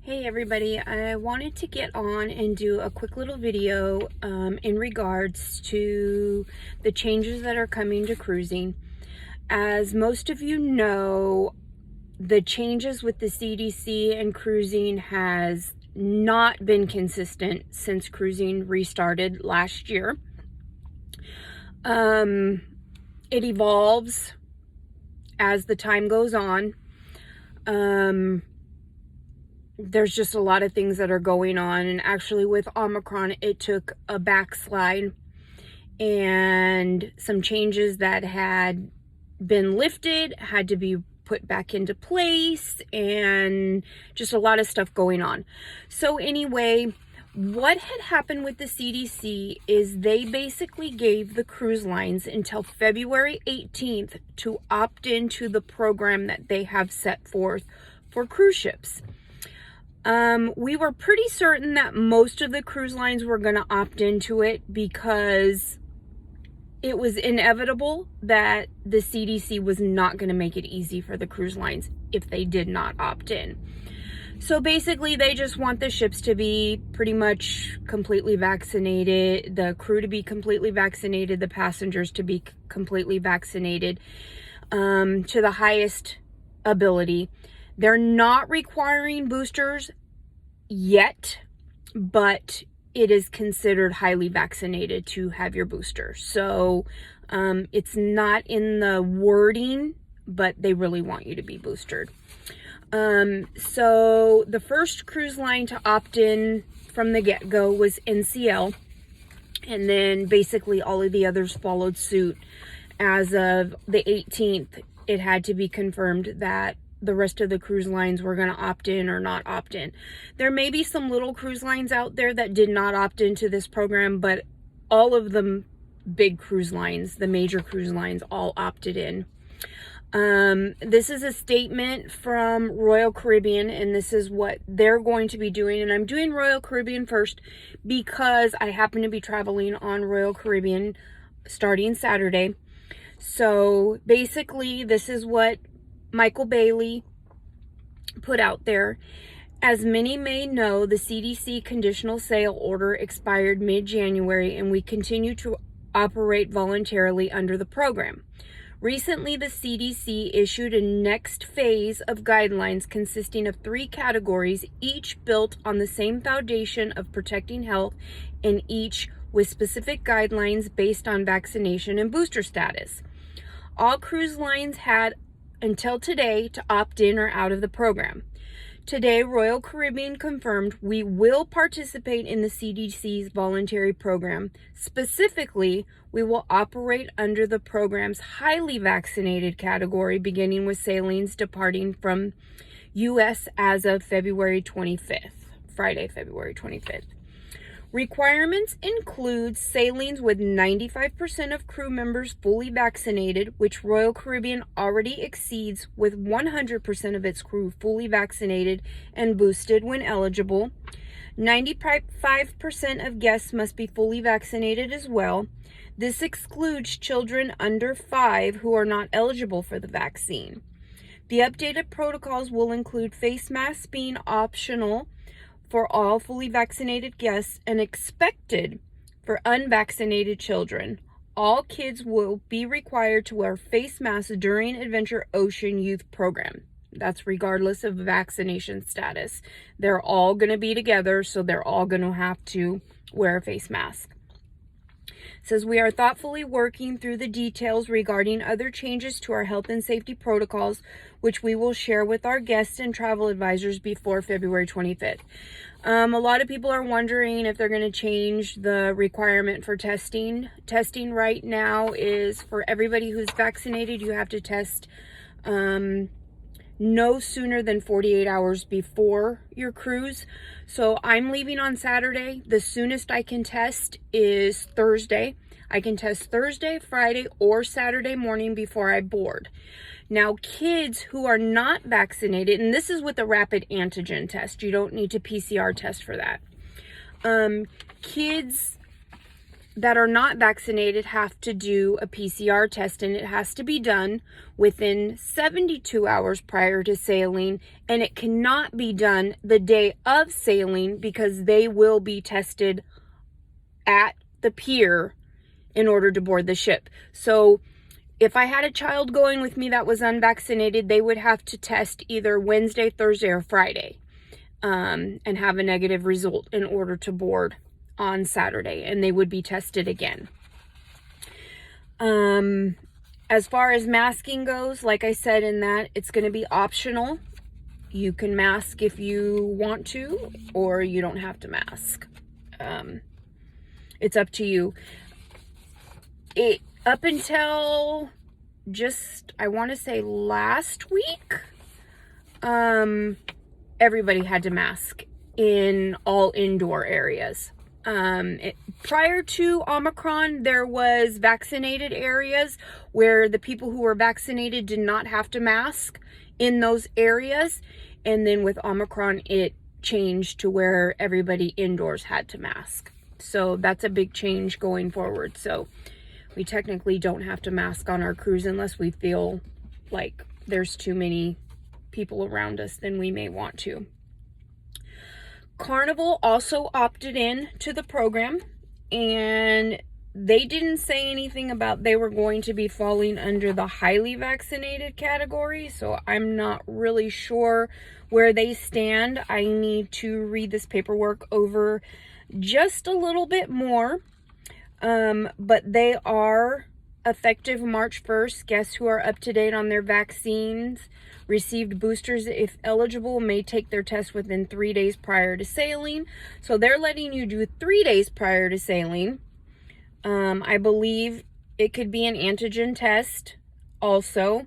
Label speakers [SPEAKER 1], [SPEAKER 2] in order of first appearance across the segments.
[SPEAKER 1] Hey everybody, I wanted to get on and do a quick little video in regards to the changes that are coming to cruising. As most of you know, the changes with the CDC and cruising has not been consistent since cruising restarted last year. It evolves as the time goes on. There's just a lot of things that are going on, and actually with Omicron it took a backslide, and some changes that had been lifted had to be put back into place, and just a lot of stuff going on. So anyway, what had happened with the CDC is they basically gave the cruise lines until February 18th to opt into the program that they have set forth for cruise ships. We were pretty certain that most of the cruise lines were going to opt into it because it was inevitable that the CDC was not going to make it easy for the cruise lines if they did not opt in. So basically, they just want the ships to be pretty much completely vaccinated, the crew to be completely vaccinated, the passengers to be completely vaccinated to the highest ability. They're not requiring boosters yet, but it is considered highly vaccinated to have your booster. So it's not in the wording, but they really want you to be boosted. So the first cruise line to opt in from the get-go was NCL, and then basically all of the others followed suit. As of the 18th, it had to be confirmed that the rest of the cruise lines were going to opt in or not opt in. There may be some little cruise lines out there that did not opt into this program, but all of the big cruise lines, the major cruise lines, all opted in. This is a statement from Royal Caribbean, and this is what they're going to be doing. And I'm doing Royal Caribbean first because I happen to be traveling on Royal Caribbean starting Saturday. So basically, this is what Michael Bailey put out there. As many may know, the CDC conditional sale order expired mid-January, and we continue to operate voluntarily under the program. Recently, the CDC issued a next phase of guidelines consisting of 3 categories, each built on the same foundation of protecting health, and each with specific guidelines based on vaccination and booster status. All cruise lines had until today to opt in or out of the program. Today, Royal Caribbean confirmed we will participate in the CDC's voluntary program. Specifically, we will operate under the program's highly vaccinated category, beginning with sailings departing from U.S. as of February 25th, Friday, February 25th. Requirements include sailings with 95% of crew members fully vaccinated, which Royal Caribbean already exceeds, with 100% of its crew fully vaccinated and boosted when eligible. 95% of guests must be fully vaccinated as well. This excludes children under 5 who are not eligible for the vaccine. The updated protocols will include face masks being optional for all fully vaccinated guests and expected for unvaccinated children. All kids will be required to wear face masks during Adventure Ocean Youth Program. That's regardless of vaccination status. They're all going to be together, so they're all going to have to wear a face mask. It says, we are thoughtfully working through the details regarding other changes to our health and safety protocols, which we will share with our guests and travel advisors before February 25th. A lot of people are wondering if they're going to change the requirement for testing. Testing right now is for everybody who's vaccinated. You have to test no sooner than 48 hours before your cruise. So I'm leaving on Saturday. The soonest I can test is Thursday. I can test Thursday, Friday, or Saturday morning before I board. Now, kids who are not vaccinated, and this is with a rapid antigen test. You don't need to PCR test for that. Kids that are not vaccinated have to do a PCR test, and it has to be done within 72 hours prior to sailing, and it cannot be done the day of sailing because they will be tested at the pier in order to board the ship. So if I had a child going with me that was unvaccinated, they would have to test either Wednesday, Thursday, or Friday, and have a negative result in order to board on Saturday, and they would be tested again. As far as masking goes, like I said in that, it's going to be optional. You can mask if you want to, or you don't have to mask. It's up to you. Up until just, I want to say last week, everybody had to mask in all indoor areas. Prior to Omicron, there was vaccinated areas where the people who were vaccinated did not have to mask in those areas. And then with Omicron, it changed to where everybody indoors had to mask. So that's a big change going forward. So we technically don't have to mask on our cruise unless we feel like there's too many people around us, then we may want to. Carnival also opted in to the program, and they didn't say anything about they were going to be falling under the highly vaccinated category, so I'm not really sure where they stand. I need to read this paperwork over just a little bit more, but they are effective March 1st. Guests who are up to date on their vaccines, received boosters if eligible, may take their test within 3 days prior to sailing. So they're letting you do 3 days prior to sailing. I believe it could be an antigen test also.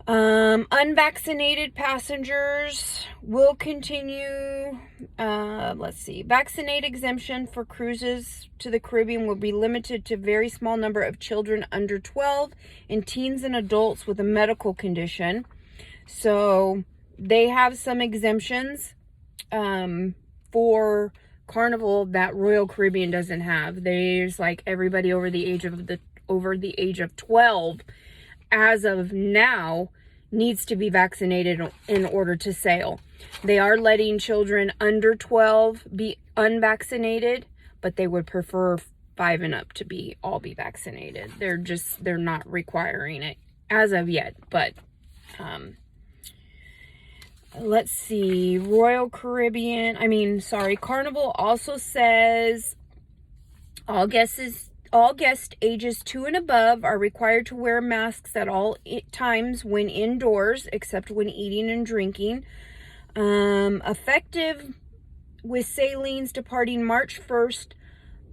[SPEAKER 1] Unvaccinated passengers will continue. Let's see. Vaccinate exemption for cruises to the Caribbean will be limited to a very small number of children under 12 and teens and adults with a medical condition. So they have some exemptions for Carnival that Royal Caribbean doesn't have. There's like everybody over the age of 12 as of now needs to be vaccinated in order to sail. They are letting children under 12 be unvaccinated, but they would prefer 5 and up to all be vaccinated. They're not requiring it as of yet, but let's see. Carnival also says all guest ages 2 and above are required to wear masks at all times when indoors, except when eating and drinking. Effective with sailings departing March 1st,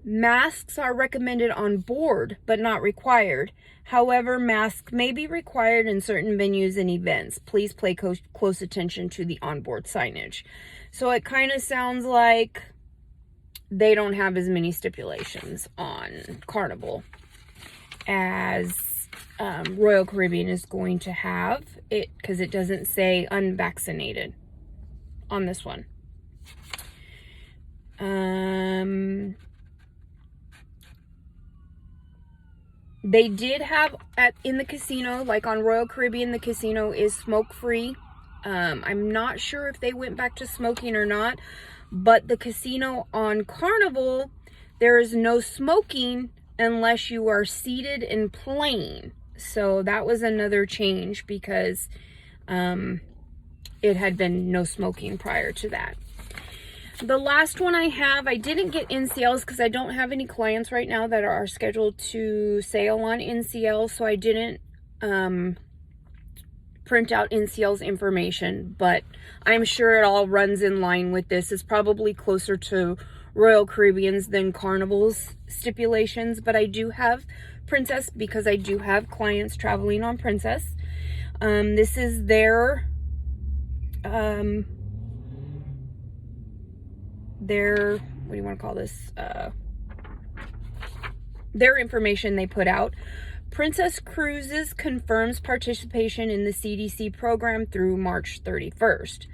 [SPEAKER 1] masks are recommended on board, but not required. However, masks may be required in certain venues and events. Please pay close attention to the onboard signage. So it kind of sounds like they don't have as many stipulations on Carnival as Royal Caribbean is going to have, it because it doesn't say unvaccinated on this one. They did have in the casino, like on Royal Caribbean, the casino is smoke free. I'm not sure if they went back to smoking or not, but the casino on Carnival, there is no smoking unless you are seated and playing. So that was another change because it had been no smoking prior to that. The last one I have, I didn't get NCLs because I don't have any clients right now that are scheduled to sail on NCL, so I didn't print out NCL's information, but I'm sure it all runs in line with this. It's probably closer to Royal Caribbean's than Carnival's stipulations, but I do have Princess because I do have clients traveling on Princess. This is their what do you want to call this? Their information they put out. Princess Cruises confirms participation in the CDC program through March 31st.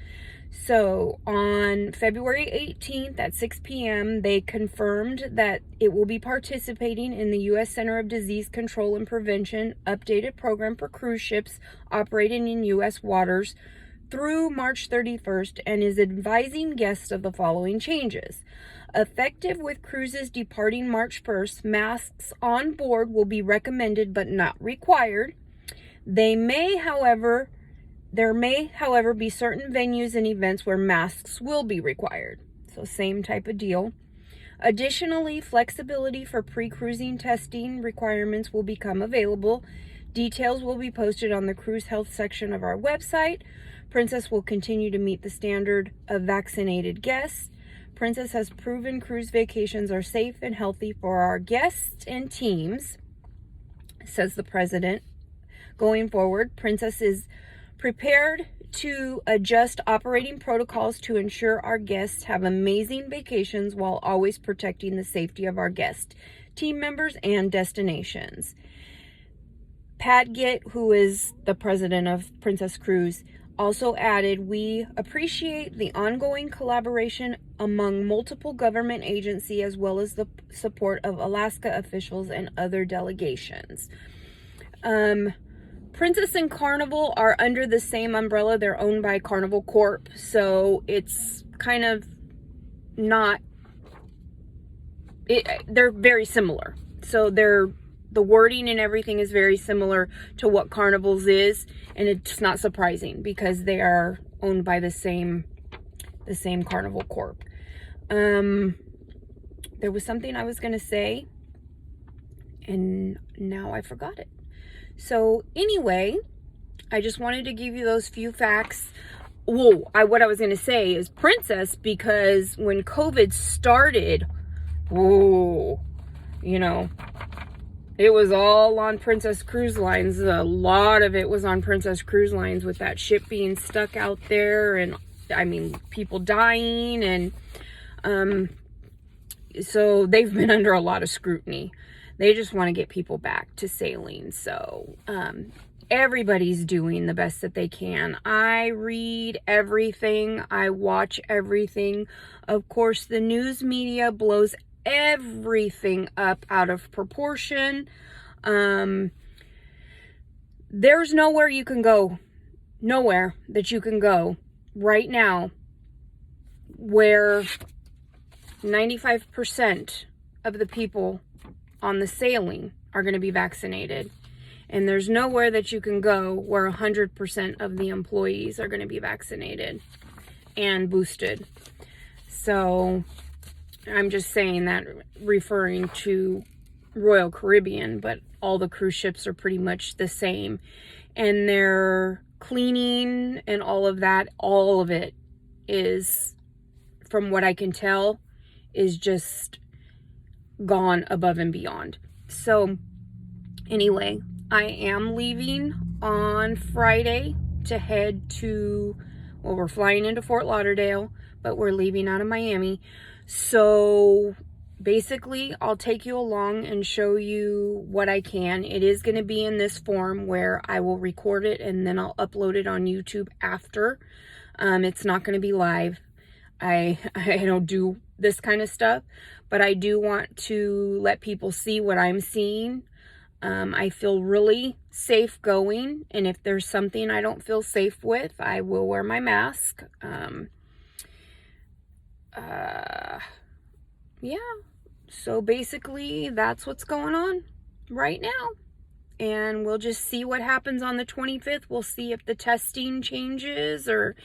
[SPEAKER 1] So on February 18th at 6 p.m., they confirmed that it will be participating in the U.S. Center of Disease Control and Prevention updated program for cruise ships operating in U.S. waters through March 31st, and is advising guests of the following changes. Effective with cruises departing March 1st, masks on board will be recommended but not required. There may, however, be certain venues and events where masks will be required. So same type of deal. Additionally, flexibility for pre-cruising testing requirements will become available. Details will be posted on the cruise health section of our website. Princess will continue to meet the standard of vaccinated guests. Princess has proven cruise vacations are safe and healthy for our guests and teams, says the president. Going forward, Princess is prepared to adjust operating protocols to ensure our guests have amazing vacations while always protecting the safety of our guests, team members, and destinations. Pat Gitt, who is the president of Princess Cruise, also added, "We appreciate the ongoing collaboration among multiple government agencies as well as the support of Alaska officials and other delegations." Princess and Carnival are under the same umbrella. They're owned by Carnival Corp. So it's kind of not... they're very similar. So the wording and everything is very similar to what Carnival's is. And it's not surprising because they are owned by the same Carnival Corp. There was something I was going to say, and now I forgot it. So anyway, I just wanted to give you those few facts. What I was going to say is Princess, because when COVID started, it was all on Princess Cruise Lines. A lot of it was on Princess Cruise Lines with that ship being stuck out there, and people dying, and so they've been under a lot of scrutiny. They just want to get people back to sailing. So everybody's doing the best that they can. I read everything. I watch everything. Of course, the news media blows everything up out of proportion. There's nowhere you can go, nowhere that you can go right now where 95% of the people on the sailing are going to be vaccinated. And there's nowhere that you can go where 100% of the employees are going to be vaccinated and boosted. So I'm just saying that, referring to Royal Caribbean, but all the cruise ships are pretty much the same. And their cleaning and all of that, all of it is, from what I can tell, is just gone above and beyond. So anyway, I am leaving on Friday to head to, we're flying into Fort Lauderdale, but we're leaving out of Miami. So basically, I'll take you along and show you what I can. It is going to be in this form where I will record it and then I'll upload it on YouTube after. It's not going to be live. I don't do this kind of stuff, but I do want to let people see what I'm seeing. I feel really safe going, and if there's something I don't feel safe with, I will wear my mask. Yeah, so basically that's what's going on right now, and we'll just see what happens on the 25th. We'll see if the testing changes or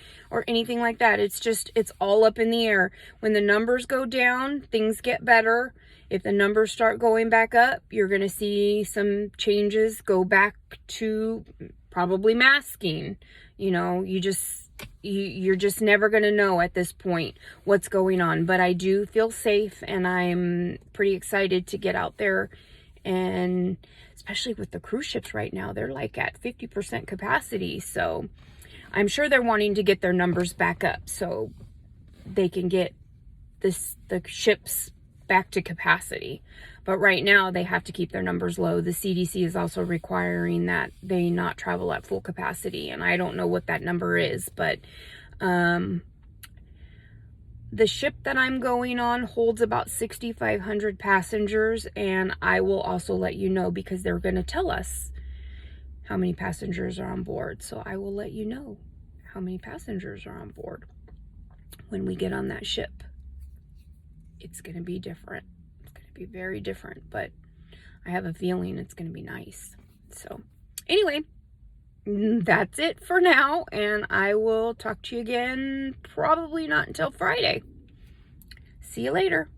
[SPEAKER 1] anything like that. It's all up in the air. When the numbers go down, things get better. If the numbers start going back up, you're going to see some changes go back to probably masking. You're just never going to know at this point what's going on. But I do feel safe, and I'm pretty excited to get out there. And especially with the cruise ships right now, they're like at 50% capacity. So I'm sure they're wanting to get their numbers back up so they can get the ships back to capacity. But right now they have to keep their numbers low. The CDC is also requiring that they not travel at full capacity, and I don't know what that number is, but The ship that I'm going on holds about 6,500 passengers, and I will also let you know because they're going to tell us how many passengers are on board. So I will let you know how many passengers are on board when we get on that ship. It's going to be different. It's going to be very different, but I have a feeling it's going to be nice. So anyway, that's it for now, and I will talk to you again probably not until Friday. See you later.